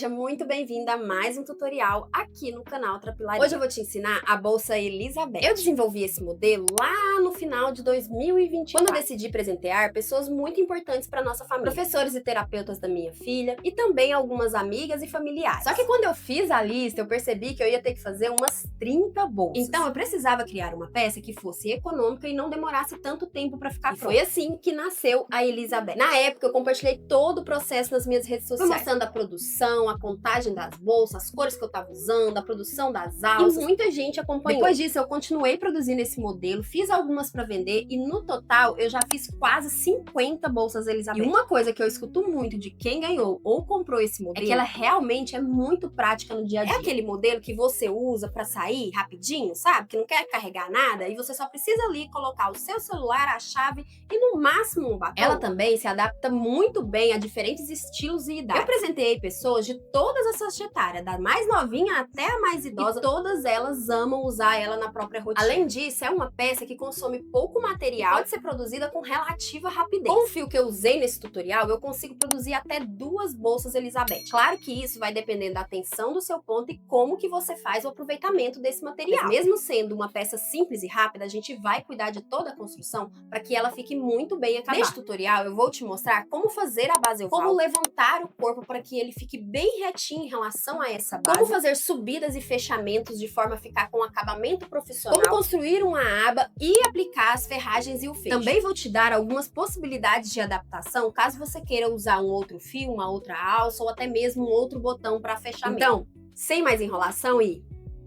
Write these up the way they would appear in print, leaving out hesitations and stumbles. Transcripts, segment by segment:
Seja muito bem-vinda a mais um tutorial aqui no canal Trapilaria. Hoje eu vou te ensinar a bolsa Elizabeth. Eu desenvolvi esse modelo lá no final de 2021, quando eu decidi presentear pessoas muito importantes para nossa família, professores e terapeutas da minha filha e também algumas amigas e familiares. Só que quando eu fiz a lista, eu percebi que eu ia ter que fazer umas 30 bolsas. Então eu precisava criar uma peça que fosse econômica e não demorasse tanto tempo para ficar pronta. Foi assim que nasceu a Elizabeth. Na época eu compartilhei todo o processo nas minhas redes sociais, mostrando a produção, a contagem das bolsas, as cores que eu tava usando, a produção das alças. E muita gente acompanhou. Depois disso, eu continuei produzindo esse modelo, fiz algumas para vender e no total eu já fiz quase 50 bolsas Elizabeth. E uma coisa que eu escuto muito de quem ganhou ou comprou esse modelo é que ela realmente é muito prática no dia a dia. É aquele modelo que você usa para sair rapidinho, sabe? Que não quer carregar nada e você só precisa ali colocar o seu celular, a chave e no máximo um batom. Ela também se adapta muito bem a diferentes estilos e idades. Eu presenteei pessoas de todas as faixas etárias, da mais novinha até a mais idosa, e todas elas amam usar ela na própria rotina. Além disso, é uma peça que consome pouco material e pode ser produzida com relativa rapidez. Com o fio que eu usei nesse tutorial, eu consigo produzir até 2 bolsas Elizabeth. Claro que isso vai dependendo da tensão do seu ponto e como que você faz o aproveitamento desse material. Mas mesmo sendo uma peça simples e rápida, a gente vai cuidar de toda a construção para que ela fique muito bem acabada. Neste tutorial, eu vou te mostrar como fazer a base oval, como levantar o corpo para que ele fique bem retinho em relação a essa base, como fazer subidas e fechamentos de forma a ficar com um acabamento profissional, como construir uma aba e aplicar as ferragens e o fecho. Também vou te dar algumas possibilidades de adaptação caso você queira usar um outro fio, uma outra alça ou até mesmo um outro botão para fechamento. Então, sem mais enrolação e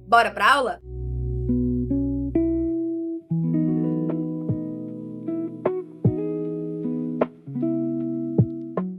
bora pra aula?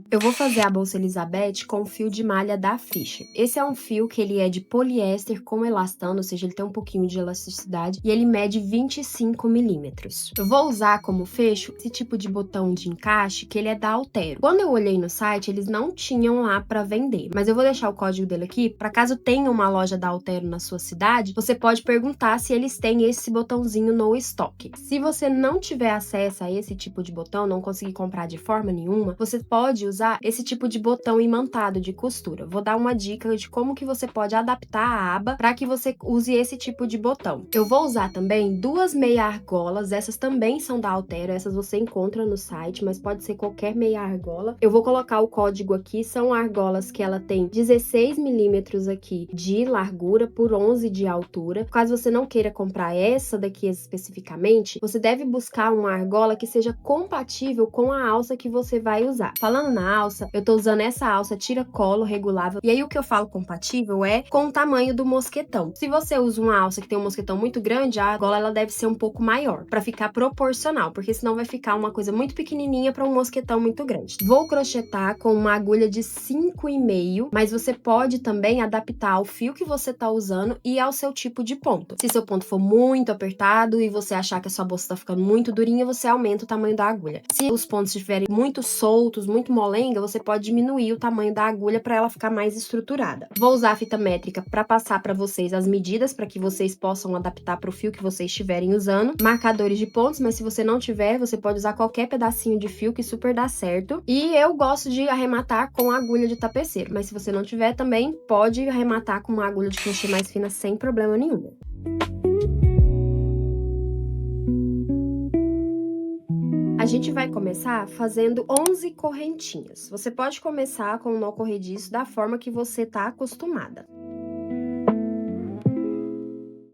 Eu vou fazer a bolsa Elizabeth com o fio de malha da Fisher. Esse é um fio que ele é de poliéster com elastano, ou seja, ele tem um pouquinho de elasticidade e ele mede 25 milímetros. Eu vou usar como fecho esse tipo de botão de encaixe que ele é da Altero. Quando eu olhei no site, eles não tinham lá para vender, mas eu vou deixar o código dele aqui, para caso tenha uma loja da Altero na sua cidade, você pode perguntar se eles têm esse botãozinho no estoque. Se você não tiver acesso a esse tipo de botão, não conseguir comprar de forma nenhuma, você pode usar esse tipo de botão imantado de costura. Vou dar uma dica de como que você pode adaptar a aba para que você use esse tipo de botão. Eu vou usar também 2 meia argolas, essas também são da Altero, essas você encontra no site, mas pode ser qualquer meia argola. Eu vou colocar o código aqui, são argolas que ela tem 16 milímetros aqui de largura por 11 de altura. Caso você não queira comprar essa daqui especificamente, você deve buscar uma argola que seja compatível com a alça que você vai usar. Falando na alça, eu tô usando essa alça tira-colo regulável, e aí o que eu falo compatível é com o tamanho do mosquetão. Se você usa uma alça que tem um mosquetão muito grande, a argola ela deve ser um pouco maior, para ficar proporcional, porque senão vai ficar uma coisa muito pequenininha para um mosquetão muito grande. Vou crochetar com uma agulha de 5,5, mas você pode também adaptar ao fio que você tá usando e ao seu tipo de ponto. Se seu ponto for muito apertado e você achar que a sua bolsa tá ficando muito durinha, você aumenta o tamanho da agulha. Se os pontos estiverem muito soltos, muito molenga, você pode diminuir o tamanho da agulha para ela ficar mais estruturada. Vou usar a fita métrica para passar para vocês as medidas para que vocês possam adaptar para o fio que vocês estiverem usando. Marcadores de pontos, mas se você não tiver, você pode usar qualquer pedacinho de fio que super dá certo. E eu gosto de arrematar com a agulha de tapeceiro, mas se você não tiver também, pode arrematar com uma agulha de crochê mais fina sem problema nenhum. A gente vai começar fazendo 11 correntinhas. Você pode começar com o nó corrediço da forma que você tá acostumada.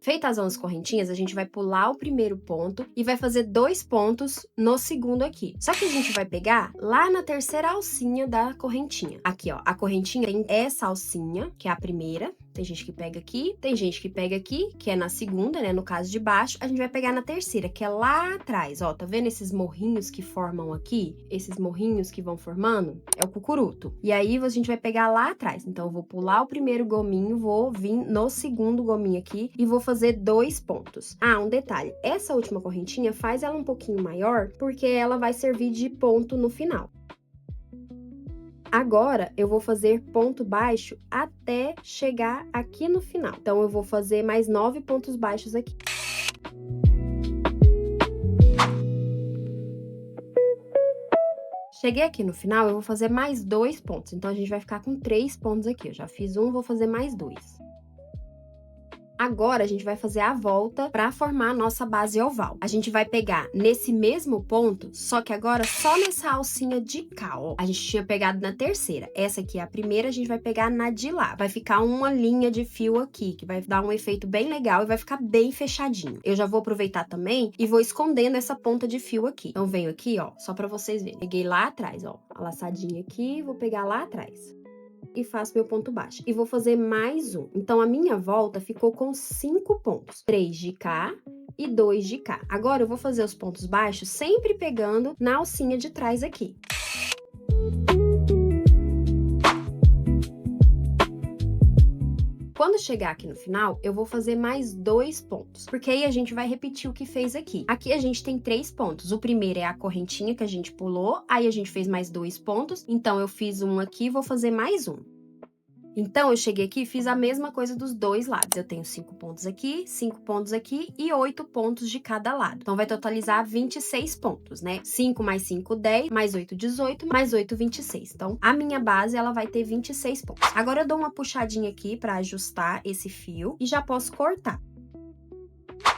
Feitas as 11 correntinhas, a gente vai pular o primeiro ponto e vai fazer 2 pontos no segundo aqui. Só que a gente vai pegar lá na terceira alcinha da correntinha. Aqui, ó, a correntinha tem essa alcinha, que é a primeira. Tem gente que pega aqui, tem gente que pega aqui, que é na segunda, né, no caso de baixo. A gente vai pegar na terceira, que é lá atrás, ó, tá vendo esses morrinhos que formam aqui? Esses morrinhos que vão formando? É o cucuruto. E aí, a gente vai pegar lá atrás. Então, eu vou pular o primeiro gominho, vou vir no segundo gominho aqui e vou fazer 2 pontos. Ah, um detalhe, essa última correntinha faz ela um pouquinho maior, porque ela vai servir de ponto no final. Agora, eu vou fazer ponto baixo até chegar aqui no final. Então, eu vou fazer mais 9 pontos baixos aqui. Cheguei aqui no final, eu vou fazer mais 2 pontos, então a gente vai ficar com 3 pontos aqui. Eu já fiz um, vou fazer mais 2. Agora, a gente vai fazer a volta para formar a nossa base oval. A gente vai pegar nesse mesmo ponto, só que agora só nessa alcinha de cá, ó. A gente tinha pegado na terceira. Essa aqui é a primeira, a gente vai pegar na de lá. Vai ficar uma linha de fio aqui, que vai dar um efeito bem legal e vai ficar bem fechadinho. Eu já vou aproveitar também e vou escondendo essa ponta de fio aqui. Então, venho aqui, ó, só para vocês verem. Peguei lá atrás, ó, a laçadinha aqui, vou pegar lá atrás. E faço meu ponto baixo. E vou fazer mais um. Então, a minha volta ficou com 5 pontos. 3 de cá e 2 de cá. Agora, eu vou fazer os pontos baixos sempre pegando na alcinha de trás aqui. Quando chegar aqui no final, eu vou fazer mais 2 pontos, porque aí a gente vai repetir o que fez aqui. Aqui a gente tem 3 pontos. O primeiro é a correntinha que a gente pulou, aí a gente fez mais 2 pontos. Então, eu fiz um aqui, vou fazer mais um. Então, eu cheguei aqui e fiz a mesma coisa dos dois lados. Eu tenho 5 pontos aqui, 5 pontos aqui e 8 pontos de cada lado. Então, vai totalizar 26 pontos, né? 5 mais 5, 10, mais 8, 18, mais 8, 26. Então, a minha base, ela vai ter 26 pontos. Agora, eu dou uma puxadinha aqui para ajustar esse fio e já posso cortar.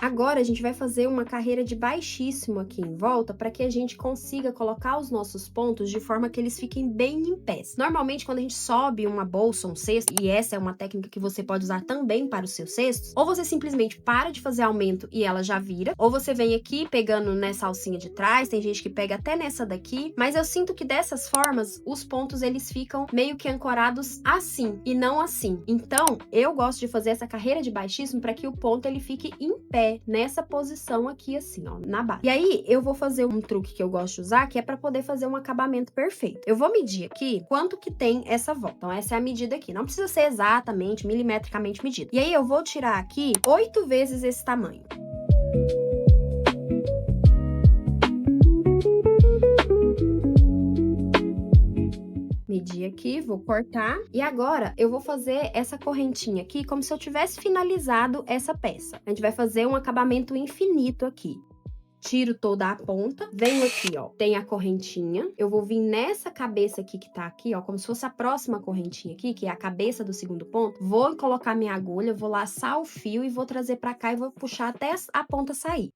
Agora, a gente vai fazer uma carreira de baixíssimo aqui em volta para que a gente consiga colocar os nossos pontos de forma que eles fiquem bem em pés. Normalmente, quando a gente sobe uma bolsa ou um cesto, e essa é uma técnica que você pode usar também para os seus cestos, ou você simplesmente para de fazer aumento e ela já vira, ou você vem aqui pegando nessa alcinha de trás, tem gente que pega até nessa daqui, mas eu sinto que dessas formas, os pontos eles ficam meio que ancorados assim, e não assim. Então, eu gosto de fazer essa carreira de baixíssimo para que o ponto ele fique em pé, nessa posição aqui assim, ó, na base. E aí, eu vou fazer um truque que eu gosto de usar, que é para poder fazer um acabamento perfeito. Eu vou medir aqui quanto que tem essa volta. Então, essa é a medida aqui. Não precisa ser exatamente, milimetricamente medida. E aí, eu vou tirar aqui 8 vezes esse tamanho. Medir aqui, vou cortar. E agora, eu vou fazer essa correntinha aqui como se eu tivesse finalizado essa peça. A gente vai fazer um acabamento infinito aqui. Tiro toda a ponta, venho aqui, ó, tem a correntinha. Eu vou vir nessa cabeça aqui que tá aqui, ó, como se fosse a próxima correntinha aqui, que é a cabeça do segundo ponto. Vou colocar minha agulha, vou laçar o fio e vou trazer pra cá e vou puxar até a ponta sair.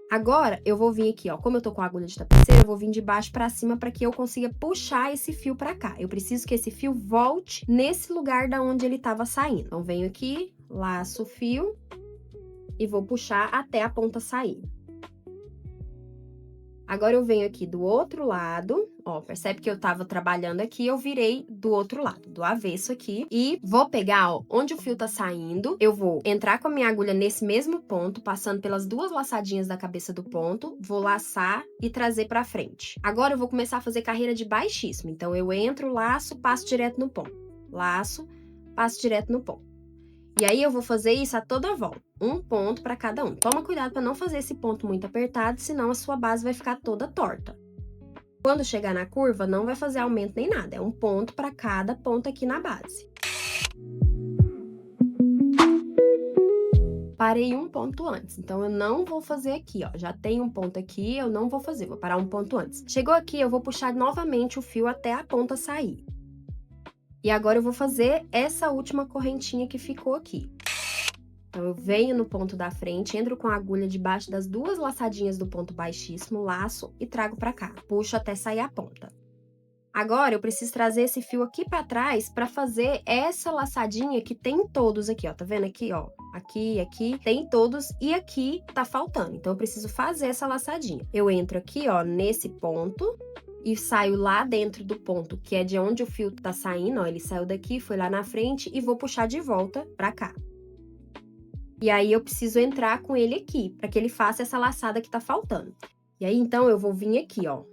Agora, eu vou vir aqui, ó, como eu tô com a agulha de tapeceira, eu vou vir de baixo pra cima pra que eu consiga puxar esse fio pra cá. Eu preciso que esse fio volte nesse lugar da onde ele tava saindo. Então, venho aqui, laço o fio e vou puxar até a ponta sair. Agora, eu venho aqui do outro lado, ó, percebe que eu tava trabalhando aqui, eu virei do outro lado, do avesso aqui, e vou pegar, ó, onde o fio tá saindo, eu vou entrar com a minha agulha nesse mesmo ponto, passando pelas duas laçadinhas da cabeça do ponto, vou laçar e trazer pra frente. Agora, eu vou começar a fazer carreira de baixíssimo, então eu entro, laço, passo direto no ponto. Laço, passo direto no ponto. E aí, eu vou fazer isso a toda volta. Um ponto para cada um. Toma cuidado para não fazer esse ponto muito apertado, senão a sua base vai ficar toda torta. Quando chegar na curva, não vai fazer aumento nem nada. É um ponto para cada ponto aqui na base. Parei um ponto antes, então eu não vou fazer aqui, ó. Já tem um ponto aqui, eu não vou fazer, vou parar um ponto antes. Chegou aqui, eu vou puxar novamente o fio até a ponta sair. E agora eu vou fazer essa última correntinha que ficou aqui. Então, eu venho no ponto da frente, entro com a agulha debaixo das duas laçadinhas do ponto baixíssimo, laço e trago pra cá. Puxo até sair a ponta. Agora, eu preciso trazer esse fio aqui pra trás pra fazer essa laçadinha que tem todos aqui, ó. Tá vendo aqui, ó? Aqui, aqui, tem todos e aqui tá faltando. Então, eu preciso fazer essa laçadinha. Eu entro aqui, ó, nesse ponto e saio lá dentro do ponto, que é de onde o fio tá saindo, ó. Ele saiu daqui, foi lá na frente e vou puxar de volta pra cá. E aí, eu preciso entrar com ele aqui, para que ele faça essa laçada que tá faltando. E aí, então, eu vou vir aqui, ó.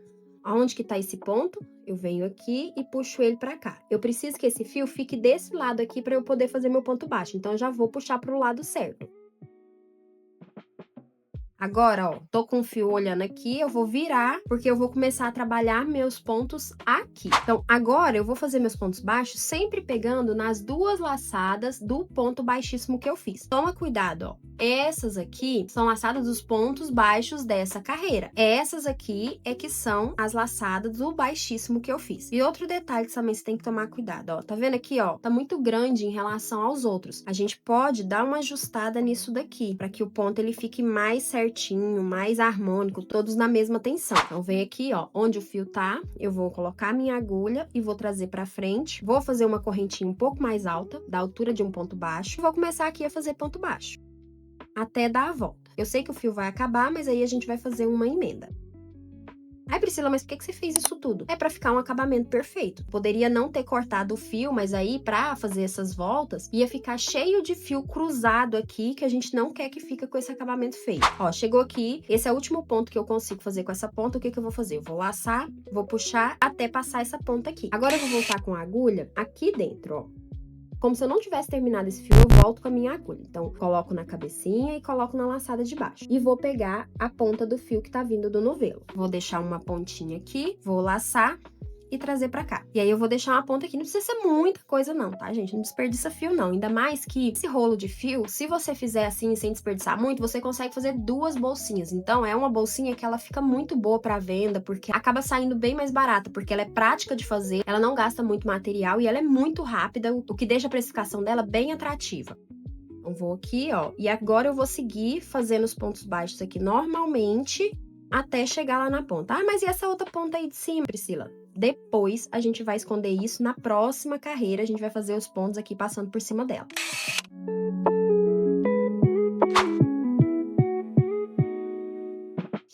Aonde que tá esse ponto? Eu venho aqui e puxo ele pra cá. Eu preciso que esse fio fique desse lado aqui para eu poder fazer meu ponto baixo. Então, eu já vou puxar pro lado certo. Agora, ó, tô com o fio olhando aqui, eu vou virar, porque eu vou começar a trabalhar meus pontos aqui. Então, agora eu vou fazer meus pontos baixos sempre pegando nas duas laçadas do ponto baixíssimo que eu fiz. Toma cuidado, ó. Essas aqui são laçadas dos pontos baixos dessa carreira. Essas aqui é que são as laçadas do baixíssimo que eu fiz. E outro detalhe que também você tem que tomar cuidado, ó. Tá vendo aqui, ó? Tá muito grande em relação aos outros. A gente pode dar uma ajustada nisso daqui, para que o ponto ele fique mais certinho, mais harmônico, todos na mesma tensão. Então, vem aqui, ó, onde o fio tá, eu vou colocar a minha agulha e vou trazer pra frente. Vou fazer uma correntinha um pouco mais alta, da altura de um ponto baixo. Vou começar aqui a fazer ponto baixo, até dar a volta. Eu sei que o fio vai acabar, mas aí a gente vai fazer uma emenda. Ai, Priscila, mas por que você fez isso tudo? É pra ficar um acabamento perfeito. Poderia não ter cortado o fio, mas aí pra fazer essas voltas, ia ficar cheio de fio cruzado aqui, que a gente não quer que fique com esse acabamento feio. Ó, chegou aqui, esse é o último ponto que eu consigo fazer com essa ponta. O que eu vou fazer? Eu vou laçar, vou puxar até passar essa ponta aqui. Agora eu vou voltar com a agulha aqui dentro, ó. Como se eu não tivesse terminado esse fio, eu volto com a minha agulha. Então, coloco na cabecinha e coloco na laçada de baixo. E vou pegar a ponta do fio que tá vindo do novelo. Vou deixar uma pontinha aqui, vou laçar e trazer pra cá. E aí eu vou deixar uma ponta aqui. Não precisa ser muita coisa não, tá, gente? Não desperdiça fio não. Ainda mais que esse rolo de fio, se você fizer assim, sem desperdiçar muito, você consegue fazer duas bolsinhas. Então, é uma bolsinha que ela fica muito boa pra venda, porque acaba saindo bem mais barata, porque ela é prática de fazer, ela não gasta muito material e ela é muito rápida, o que deixa a precificação dela bem atrativa. Então, vou aqui, ó, e agora eu vou seguir fazendo os pontos baixos aqui normalmente, até chegar lá na ponta. Ah, mas e essa outra ponta aí de cima, Priscila? Depois a gente vai esconder isso na próxima carreira, a gente vai fazer os pontos aqui passando por cima dela.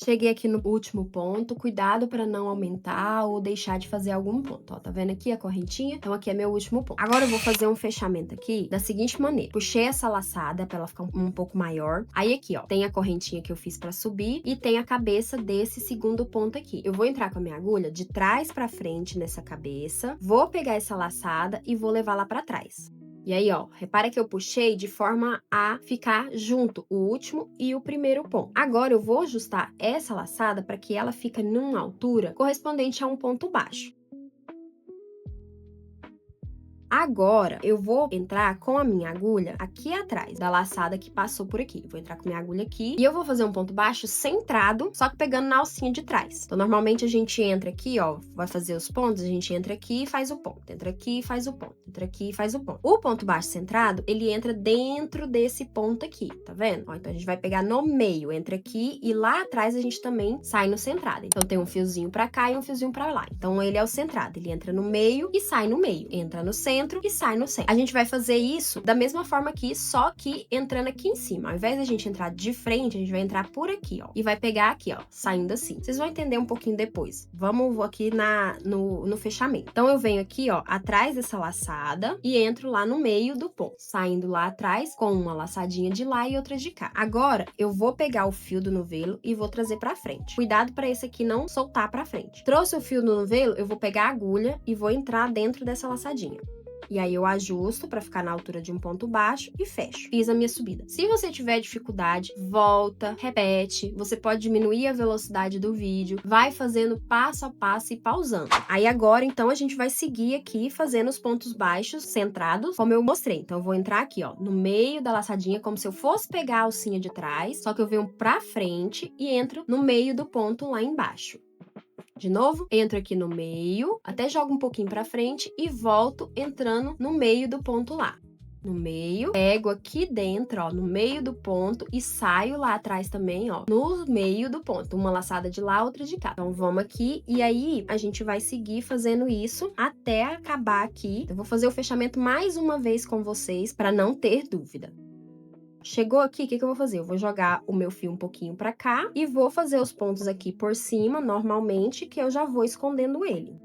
Cheguei aqui no último ponto, cuidado para não aumentar ou deixar de fazer algum ponto, ó, tá vendo aqui a correntinha? Então aqui é meu último ponto. Agora eu vou fazer um fechamento aqui da seguinte maneira, puxei essa laçada para ela ficar um pouco maior, aí aqui, ó, tem a correntinha que eu fiz para subir e tem a cabeça desse segundo ponto aqui. Eu vou entrar com a minha agulha de trás para frente nessa cabeça, vou pegar essa laçada e vou levar lá para trás. E aí, ó, repara que eu puxei de forma a ficar junto o último e o primeiro ponto. Agora eu vou ajustar essa laçada para que ela fique numa altura correspondente a um ponto baixo. Agora, eu vou entrar com a minha agulha aqui atrás da laçada que passou por aqui. Vou entrar com minha agulha aqui e eu vou fazer um ponto baixo centrado, só que pegando na alcinha de trás. Então, normalmente a gente entra aqui, ó, vai fazer os pontos, a gente entra aqui e faz o ponto. Entra aqui e faz o ponto. Entra aqui e faz o ponto. O ponto baixo centrado, ele entra dentro desse ponto aqui, tá vendo? Ó, então, a gente vai pegar no meio, entra aqui e lá atrás a gente também sai no centrado. Então, tem um fiozinho pra cá e um fiozinho pra lá. Então, ele é o centrado. Ele entra no meio e sai no meio. Entra no centro e sai no centro. A gente vai fazer isso da mesma forma aqui, só que entrando aqui em cima. Ao invés da gente entrar de frente, a gente vai entrar por aqui, ó. E vai pegar aqui, ó, saindo assim. Vocês vão entender um pouquinho depois. Vamos aqui no fechamento. Então, eu venho aqui, ó, atrás dessa laçada e entro lá no meio do ponto. Saindo lá atrás com uma laçadinha de lá e outra de cá. Agora, eu vou pegar o fio do novelo e vou trazer pra frente. Cuidado pra esse aqui não soltar pra frente. Trouxe o fio do novelo, eu vou pegar a agulha e vou entrar dentro dessa laçadinha. E aí eu ajusto para ficar na altura de um ponto baixo e fecho. Fiz a minha subida. Se você tiver dificuldade, volta, repete. Você pode diminuir a velocidade do vídeo, vai fazendo passo a passo e pausando. Aí agora, então, a gente vai seguir aqui fazendo os pontos baixos centrados, como eu mostrei. Então, eu vou entrar aqui, ó, no meio da laçadinha, como se eu fosse pegar a alcinha de trás, só que eu venho pra frente e entro no meio do ponto lá embaixo. De novo, entro aqui no meio, até jogo um pouquinho pra frente e volto entrando no meio do ponto lá. No meio, pego aqui dentro, ó, no meio do ponto e saio lá atrás também, ó, no meio do ponto. Uma laçada de lá, outra de cá. Então, vamos aqui e aí a gente vai seguir fazendo isso até acabar aqui. Eu vou fazer o fechamento mais uma vez com vocês para não ter dúvida. Chegou aqui, o que eu vou fazer? Eu vou jogar o meu fio um pouquinho pra cá e vou fazer os pontos aqui por cima, normalmente, que eu já vou escondendo ele.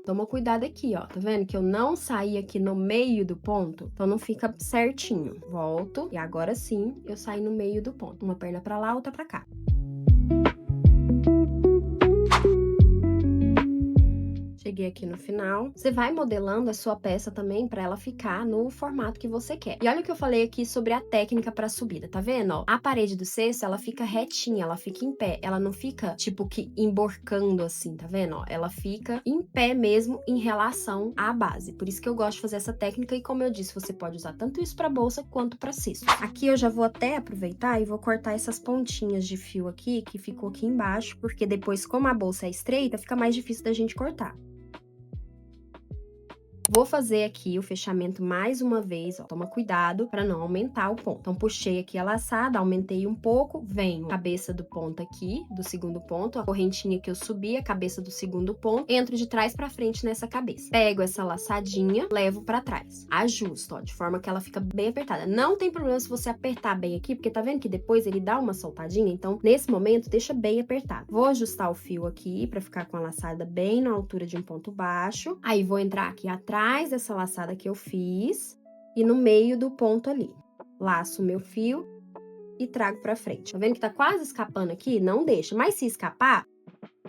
Toma cuidado aqui, ó, tá vendo que eu não saí aqui no meio do ponto? Então, não fica certinho. Volto e agora sim, eu saio no meio do ponto. Uma perna pra lá, outra pra cá. cheguei aqui no final. Você vai modelando a sua peça também pra ela ficar no formato que você quer. E olha o que eu falei aqui sobre a técnica pra subida, tá vendo, ó? A parede do cesto, ela fica retinha, ela fica em pé, ela não fica, tipo, que emborcando assim, tá vendo, ó? Ela fica em pé mesmo em relação à base. Por isso que eu gosto de fazer essa técnica e, como eu disse, você pode usar tanto isso pra bolsa quanto pra cesto. Aqui eu já vou até aproveitar e vou cortar essas pontinhas de fio aqui, que ficou aqui embaixo, porque depois, como a bolsa é estreita, fica mais difícil da gente cortar. Vou fazer aqui o fechamento mais uma vez, ó. Toma cuidado para não aumentar o ponto. Então, puxei aqui a laçada, aumentei um pouco, venho a cabeça do ponto aqui, do segundo ponto, a correntinha que eu subi, a cabeça do segundo ponto, entro de trás para frente nessa cabeça. Pego essa laçadinha, levo para trás. Ajusto, ó, de forma que ela fica bem apertada. Não tem problema se você apertar bem aqui, porque tá vendo que depois ele dá uma soltadinha? Então, nesse momento, deixa bem apertado. Vou ajustar o fio aqui para ficar com a laçada bem na altura de um ponto baixo. Aí, vou entrar aqui atrás dessa laçada que eu fiz e no meio do ponto ali. Laço o meu fio e trago pra frente. Tá vendo que tá quase escapando aqui? Não deixa. Mas se escapar,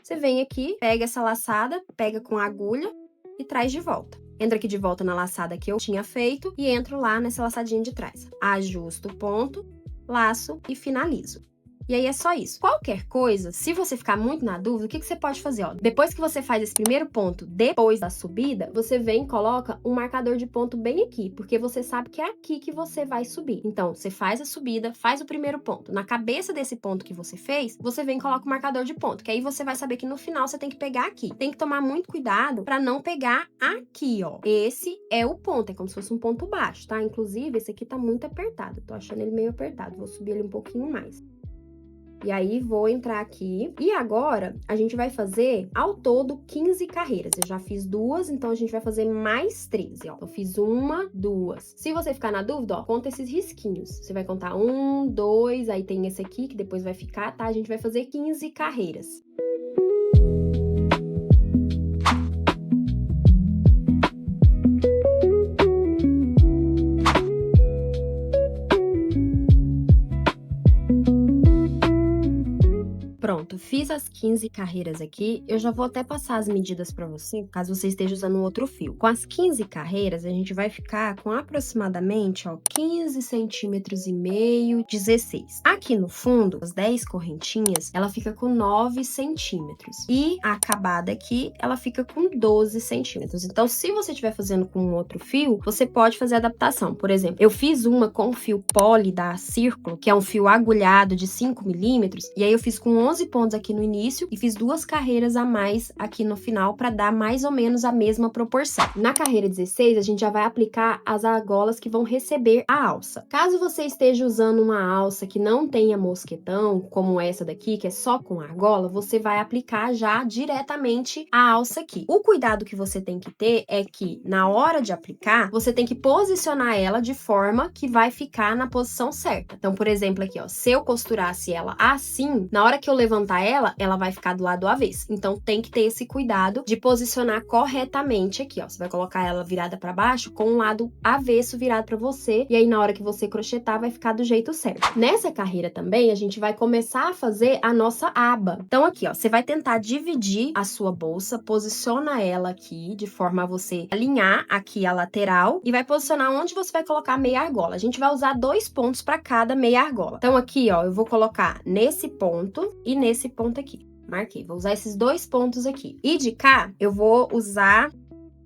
você vem aqui, pega essa laçada, pega com a agulha e traz de volta. Entra aqui de volta na laçada que eu tinha feito e entro lá nessa laçadinha de trás. Ajusto o ponto, laço e finalizo. E aí é só isso. Qualquer coisa, se você ficar muito na dúvida, o que você pode fazer? Ó, depois que você faz esse primeiro ponto, depois da subida, você vem e coloca um marcador de ponto bem aqui, porque você sabe que é aqui que você vai subir. Então, você faz a subida, faz o primeiro ponto. Na cabeça desse ponto que você fez, você vem e coloca o marcador de ponto, que aí você vai saber que no final você tem que pegar aqui. Tem que tomar muito cuidado para não pegar aqui, ó. Esse é o ponto, é como se fosse um ponto baixo, tá? Inclusive, esse aqui tá muito apertado. Tô achando ele meio apertado. Vou subir ele um pouquinho mais. E aí, vou entrar aqui. E agora, a gente vai fazer, ao todo, 15 carreiras. Eu já fiz 2, então a gente vai fazer mais 13, ó. Eu fiz 1, 2. Se você ficar na dúvida, ó, conta esses risquinhos. Você vai contar 1, 2, aí tem esse aqui, que depois vai ficar, tá? A gente vai fazer 15 carreiras. Pronto, fiz as 15 carreiras aqui, eu já vou até passar as medidas para você, caso você esteja usando um outro fio. Com as 15 carreiras, a gente vai ficar com aproximadamente, ó, 15 centímetros e meio, 16. Aqui no fundo, as 10 correntinhas, ela fica com 9 centímetros. E a acabada aqui, ela fica com 12 centímetros. Então, se você estiver fazendo com um outro fio, você pode fazer adaptação. Por exemplo, eu fiz uma com o fio Poly da Círculo, que é um fio agulhado de 5 milímetros, e aí eu fiz com 11 pontos aqui no início e fiz 2 carreiras a mais aqui no final para dar mais ou menos a mesma proporção. Na carreira 16, a gente já vai aplicar as argolas que vão receber a alça. Caso você esteja usando uma alça que não tenha mosquetão, como essa daqui, que é só com argola, você vai aplicar já diretamente a alça aqui. O cuidado que você tem que ter é que, na hora de aplicar, você tem que posicionar ela de forma que vai ficar na posição certa. Então, por exemplo, aqui, ó, se eu costurasse ela assim, na hora que eu levantar ela, ela vai ficar do lado avesso. Então, tem que ter esse cuidado de posicionar corretamente aqui, ó. Você vai colocar ela virada para baixo com o lado avesso virado para você, e aí na hora que você crochetar vai ficar do jeito certo. Nessa carreira também, a gente vai começar a fazer a nossa aba. Então, aqui, ó, você vai tentar dividir a sua bolsa, posiciona ela aqui de forma a você alinhar aqui a lateral e vai posicionar onde você vai colocar a meia argola. A gente vai usar 2 pontos para cada meia argola. Então, aqui, ó, eu vou colocar nesse ponto e nesse ponto aqui. Marquei, vou usar esses 2 pontos aqui. E de cá, eu vou usar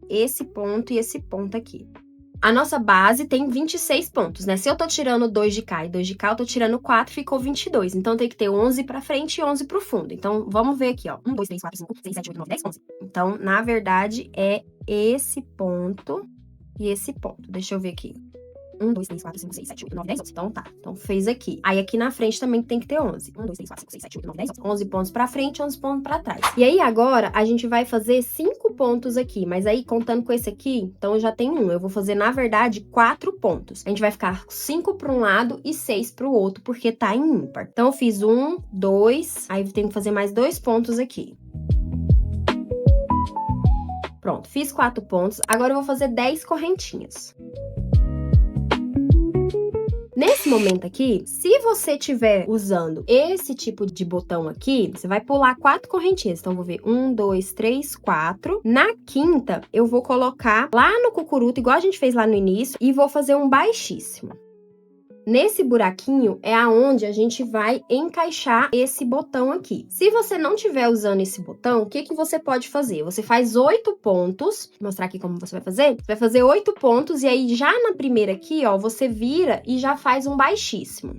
esse ponto e esse ponto aqui. A nossa base tem 26 pontos, né? Se eu tô tirando 2 de cá e 2 de cá, eu tô tirando 4, ficou 22. Então, tem que ter 11 pra frente e 11 pro fundo. Então, vamos ver aqui, ó. 1, 2, 3, 4, 5, 6, 7, 8, 9, 10, 11. Então, na verdade, é esse ponto e esse ponto. Deixa eu ver aqui. 1, 2, 3, 4, 5, 6, 7, 8, 9, 10, 11. Então, tá. Então, fez aqui. Aí, aqui na frente também tem que ter 11. 1, 2, 3, 4, 5, 6, 7, 8, 9, 10, 11. 11 pontos pra frente, 11 pontos pra trás. E aí, agora, a gente vai fazer 5 pontos aqui. Mas aí, contando com esse aqui, então, eu já tenho 1. Eu vou fazer, na verdade, 4 pontos. A gente vai ficar 5 pra um lado e 6 pro outro, porque tá em ímpar. Então, eu fiz 1, 2. Aí, eu tenho que fazer mais 2 pontos aqui. Pronto, fiz 4 pontos. Agora, eu vou fazer 10 correntinhas. Nesse momento aqui, se você estiver usando esse tipo de botão aqui, você vai pular 4 correntinhas. Então, vou ver 1, 2, 3, 4. Na quinta, eu vou colocar lá no cucuruto, igual a gente fez lá no início, e vou fazer um baixíssimo. Nesse buraquinho é aonde a gente vai encaixar esse botão aqui. Se você não estiver usando esse botão, o que que você pode fazer? Você faz 8 pontos, vou mostrar aqui como você vai fazer. Você vai fazer 8 pontos e aí já na primeira aqui, ó, você vira e já faz um baixíssimo.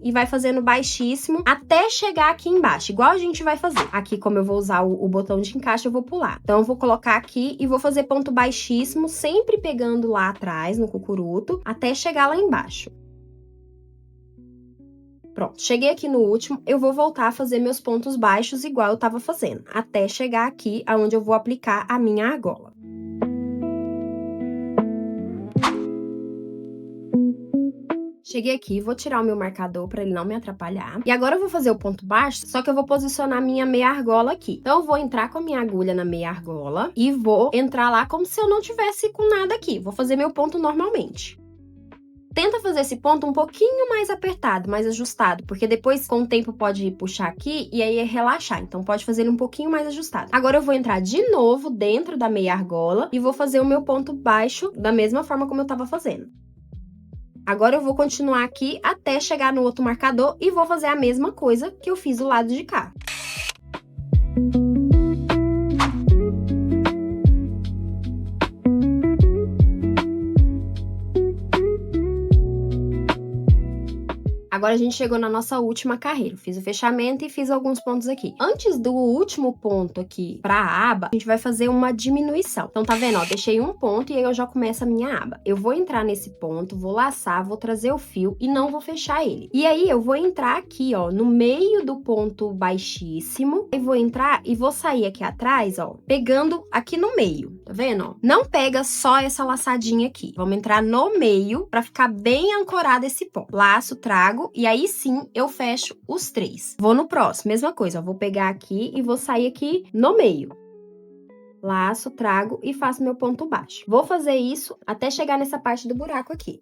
E vai fazendo baixíssimo até chegar aqui embaixo, igual a gente vai fazer. Aqui, como eu vou usar o botão de encaixe, eu vou pular. Então, eu vou colocar aqui e vou fazer ponto baixíssimo, sempre pegando lá atrás, no cucuruto, até chegar lá embaixo. Pronto, cheguei aqui no último, eu vou voltar a fazer meus pontos baixos igual eu tava fazendo, até chegar aqui aonde eu vou aplicar a minha argola. Cheguei aqui, vou tirar o meu marcador para ele não me atrapalhar. E agora eu vou fazer o ponto baixo, só que eu vou posicionar a minha meia argola aqui. Então, eu vou entrar com a minha agulha na meia argola e vou entrar lá como se eu não tivesse com nada aqui. Vou fazer meu ponto normalmente. Tenta fazer esse ponto um pouquinho mais apertado, mais ajustado, porque depois, com o tempo, pode puxar aqui e aí relaxar. Então, pode fazer ele um pouquinho mais ajustado. Agora, eu vou entrar de novo dentro da meia argola e vou fazer o meu ponto baixo da mesma forma como eu tava fazendo. Agora, eu vou continuar aqui até chegar no outro marcador e vou fazer a mesma coisa que eu fiz do lado de cá. Agora a gente chegou na nossa última carreira. Fiz o fechamento e fiz alguns pontos aqui. Antes do último ponto aqui pra aba, a gente vai fazer uma diminuição. Então, tá vendo, ó? Deixei um ponto e aí eu já começo a minha aba. Eu vou entrar nesse ponto, vou laçar, vou trazer o fio e não vou fechar ele. E aí, eu vou entrar aqui, ó, no meio do ponto baixíssimo. E vou entrar e vou sair aqui atrás, ó, pegando aqui no meio. Tá vendo, ó? Não pega só essa laçadinha aqui. Vamos entrar no meio pra ficar bem ancorado esse ponto. Laço, trago. E aí sim, eu fecho os 3. Vou no próximo, mesma coisa, ó, vou pegar aqui e vou sair aqui no meio. Laço, trago e faço meu ponto baixo. Vou fazer isso até chegar nessa parte do buraco aqui.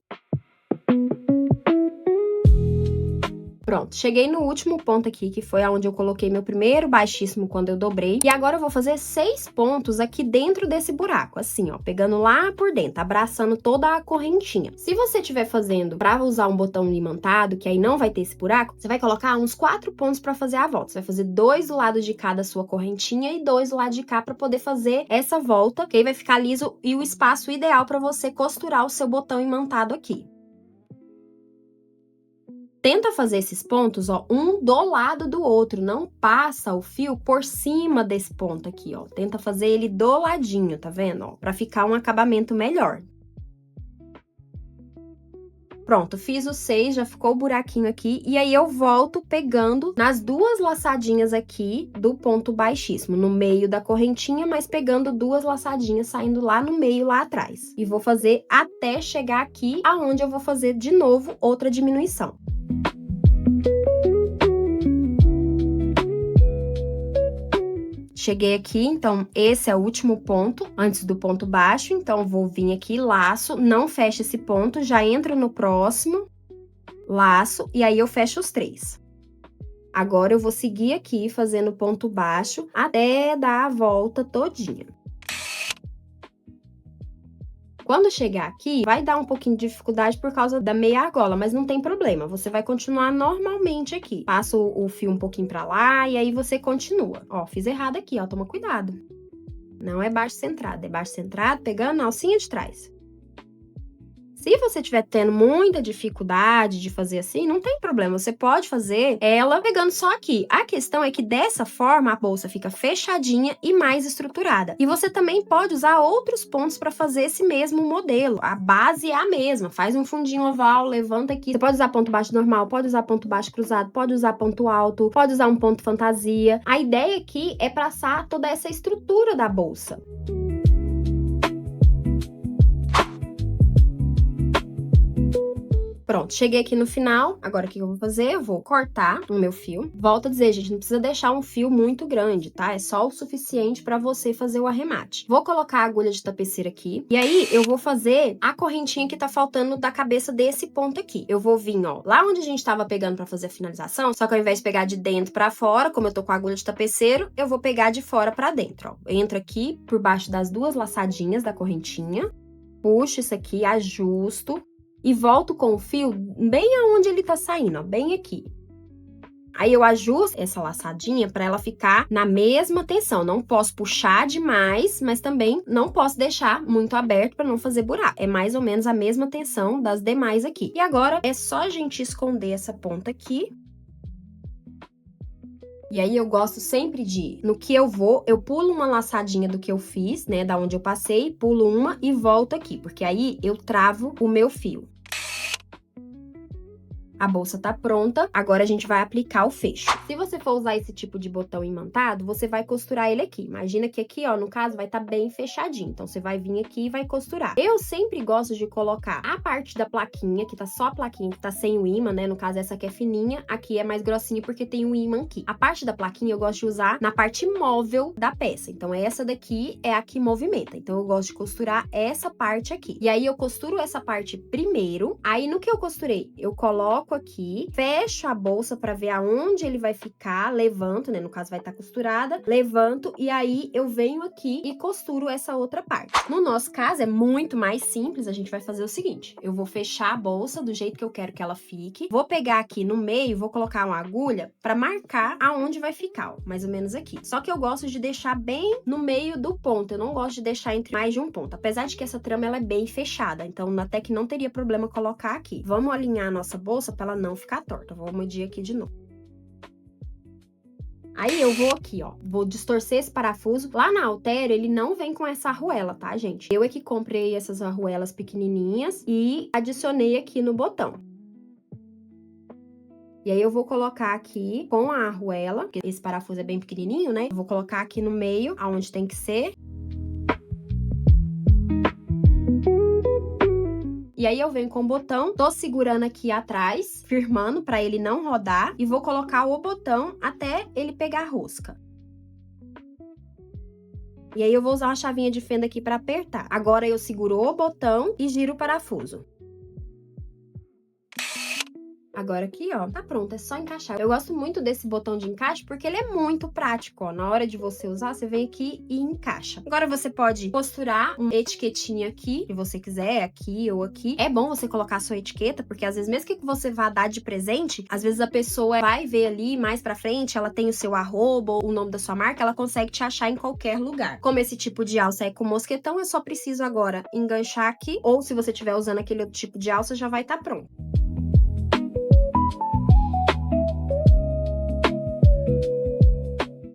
Pronto, cheguei no último ponto aqui, que foi onde eu coloquei meu primeiro baixíssimo quando eu dobrei. E agora eu vou fazer 6 pontos aqui dentro desse buraco, assim, ó, pegando lá por dentro, abraçando toda a correntinha. Se você estiver fazendo pra usar um botão imantado, que aí não vai ter esse buraco, você vai colocar uns 4 pontos pra fazer a volta. Você vai fazer 2 do lado de cá da sua correntinha e 2 do lado de cá pra poder fazer essa volta, que aí vai ficar liso e o espaço ideal pra você costurar o seu botão imantado aqui. Tenta fazer esses pontos, ó, um do lado do outro, não passa o fio por cima desse ponto aqui, ó. Tenta fazer ele do ladinho, tá vendo, ó, pra ficar um acabamento melhor. Pronto, fiz os 6, já ficou o buraquinho aqui, e aí eu volto pegando nas 2 laçadinhas aqui do ponto baixíssimo, no meio da correntinha, mas pegando 2 laçadinhas, saindo lá no meio, lá atrás. E vou fazer até chegar aqui, aonde eu vou fazer de novo outra diminuição. Cheguei aqui, então, esse é o último ponto, antes do ponto baixo, então, vou vir aqui, laço, não fecho esse ponto, já entro no próximo, laço, e aí eu fecho os 3. Agora, eu vou seguir aqui, fazendo ponto baixo, até dar a volta todinha. Quando chegar aqui, vai dar um pouquinho de dificuldade por causa da meia argola, mas não tem problema, você vai continuar normalmente aqui. Passa o fio um pouquinho pra lá e aí você continua. Ó, fiz errado aqui, ó, toma cuidado. Não é baixo centrado, é baixo centrado pegando a alcinha de trás. Se você estiver tendo muita dificuldade de fazer assim, não tem problema, você pode fazer ela pegando só aqui. A questão é que dessa forma a bolsa fica fechadinha e mais estruturada. E você também pode usar outros pontos para fazer esse mesmo modelo. A base é a mesma, faz um fundinho oval, levanta aqui. Você pode usar ponto baixo normal, pode usar ponto baixo cruzado, pode usar ponto alto, pode usar um ponto fantasia. A ideia aqui é passar toda essa estrutura da bolsa. Pronto, cheguei aqui no final. Agora o que eu vou fazer? Eu vou cortar o meu fio. Volto a dizer, gente, não precisa deixar um fio muito grande, tá? É só o suficiente pra você fazer o arremate. Vou colocar a agulha de tapeceira aqui. E aí, eu vou fazer a correntinha que tá faltando da cabeça desse ponto aqui. Eu vou vir, ó, lá onde a gente tava pegando pra fazer a finalização, só que ao invés de pegar de dentro pra fora, como eu tô com a agulha de tapeceiro, eu vou pegar de fora pra dentro, ó. Eu entro aqui por baixo das duas laçadinhas da correntinha, puxo isso aqui, ajusto e volto com o fio bem aonde ele tá saindo, ó, bem aqui. Aí eu ajusto essa laçadinha para ela ficar na mesma tensão. Não posso puxar demais, mas também não posso deixar muito aberto para não fazer buraco. É mais ou menos a mesma tensão das demais aqui. E agora é só a gente esconder essa ponta aqui. E aí eu gosto sempre de, no que eu vou, eu pulo uma laçadinha do que eu fiz, né, da onde eu passei, pulo uma e volto aqui, porque aí eu travo o meu fio. A bolsa tá pronta, agora a gente vai aplicar o fecho. Se você for usar esse tipo de botão imantado, você vai costurar ele aqui. Imagina que aqui, ó, no caso, vai estar bem fechadinho. Então, você vai vir aqui e vai costurar. Eu sempre gosto de colocar a parte da plaquinha, que tá só a plaquinha, que tá sem o ímã, né? No caso, essa aqui é fininha, aqui é mais grossinha porque tem um ímã aqui. A parte da plaquinha eu gosto de usar na parte móvel da peça. Então, essa daqui é a que movimenta. Então, eu gosto de costurar essa parte aqui. E aí, eu costuro essa parte primeiro. Aí, no que eu costurei, eu coloco aqui, fecho a bolsa para ver aonde ele vai ficar, levanto, né, no caso vai estar costurada, levanto e aí eu venho aqui e costuro essa outra parte. No nosso caso é muito mais simples, a gente vai fazer o seguinte, eu vou fechar a bolsa do jeito que eu quero que ela fique, vou pegar aqui no meio, vou colocar uma agulha para marcar aonde vai ficar, ó, mais ou menos aqui. Só que eu gosto de deixar bem no meio do ponto, eu não gosto de deixar entre mais de um ponto, apesar de que essa trama ela é bem fechada, então até que não teria problema colocar aqui. Vamos alinhar a nossa bolsa para ela não ficar torta. Vou medir aqui de novo. Aí eu vou aqui, ó, vou distorcer esse parafuso. Lá na Altero, ele não vem com essa arruela, tá, gente? Eu é que comprei essas arruelas pequenininhas e adicionei aqui no botão. E aí eu vou colocar aqui com a arruela, porque esse parafuso é bem pequenininho, né? Eu vou colocar aqui no meio, aonde tem que ser. E aí eu venho com o botão, tô segurando aqui atrás, firmando para ele não rodar e vou colocar o botão até ele pegar a rosca. E aí eu vou usar uma chavinha de fenda aqui para apertar. Agora eu seguro o botão e giro o parafuso. Agora aqui, ó, tá pronto, é só encaixar. Eu gosto muito desse botão de encaixe porque ele é muito prático, ó. Na hora de você usar, você vem aqui e encaixa. Agora você pode costurar uma etiquetinha aqui, se você quiser, aqui ou aqui. É bom você colocar a sua etiqueta, porque às vezes mesmo que você vá dar de presente, às vezes a pessoa vai ver ali mais pra frente, ela tem o seu arroba ou o nome da sua marca, ela consegue te achar em qualquer lugar. Como esse tipo de alça é com mosquetão, eu só preciso agora enganchar aqui, ou se você estiver usando aquele outro tipo de alça, já vai estar pronto.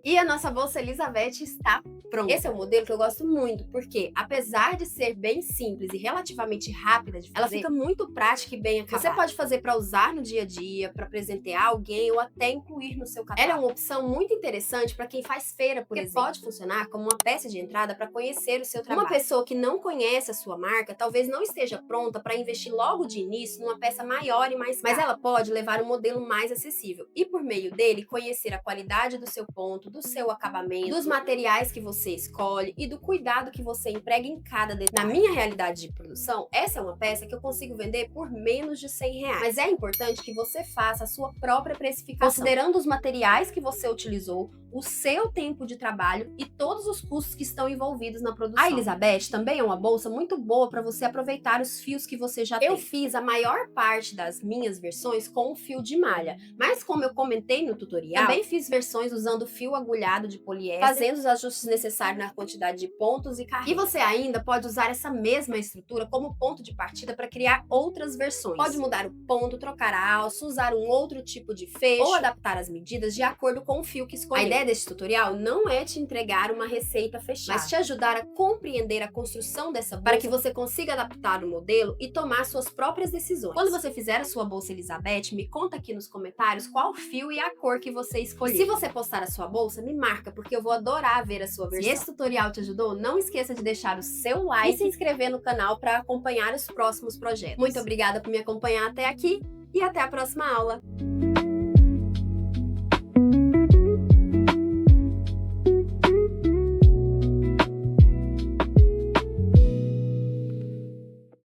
E a nossa bolsa Elizabeth está pronta. Esse é um modelo que eu gosto muito, porque apesar de ser bem simples e relativamente rápida de fazer, ela fica muito prática e bem acabada. Você pode fazer para usar no dia a dia, para presentear alguém ou até incluir no seu catálogo. Ela é uma opção muito interessante para quem faz feira, por exemplo. Pode funcionar como uma peça de entrada para conhecer o seu trabalho. Uma pessoa que não conhece a sua marca, talvez não esteja pronta para investir logo de início numa peça maior e mais cara. Mas ela pode levar um modelo mais acessível e por meio dele conhecer a qualidade do seu ponto, do seu acabamento, dos materiais que você escolhe e do cuidado que você emprega em cada detalhe. Na minha realidade de produção, essa é uma peça que eu consigo vender por menos de R$100. Mas é importante que você faça a sua própria precificação, considerando os materiais que você utilizou, o seu tempo de trabalho e todos os custos que estão envolvidos na produção. A Elizabeth também é uma bolsa muito boa para você aproveitar os fios que você já tem. Eu fiz a maior parte das minhas versões com o fio de malha, mas como eu comentei no tutorial, também fiz versões usando fio agulhado de poliéster, fazendo os ajustes necessários na quantidade de pontos e carrinhos. E você ainda pode usar essa mesma estrutura como ponto de partida para criar outras versões. Pode mudar o ponto, trocar a alça, usar um outro tipo de fecho ou adaptar as medidas de acordo com o fio que escolher. A ideia desse tutorial não é te entregar uma receita fechada, mas te ajudar a compreender a construção dessa bolsa para que você consiga adaptar o modelo e tomar suas próprias decisões. Quando você fizer a sua bolsa Elizabeth, me conta aqui nos comentários qual fio e a cor que você escolheu. Se você postar a sua bolsa, me marca, porque eu vou adorar ver a sua versão. Se esse tutorial te ajudou, não esqueça de deixar o seu like e se inscrever no canal para acompanhar os próximos projetos. Muito obrigada por me acompanhar até aqui e até a próxima aula!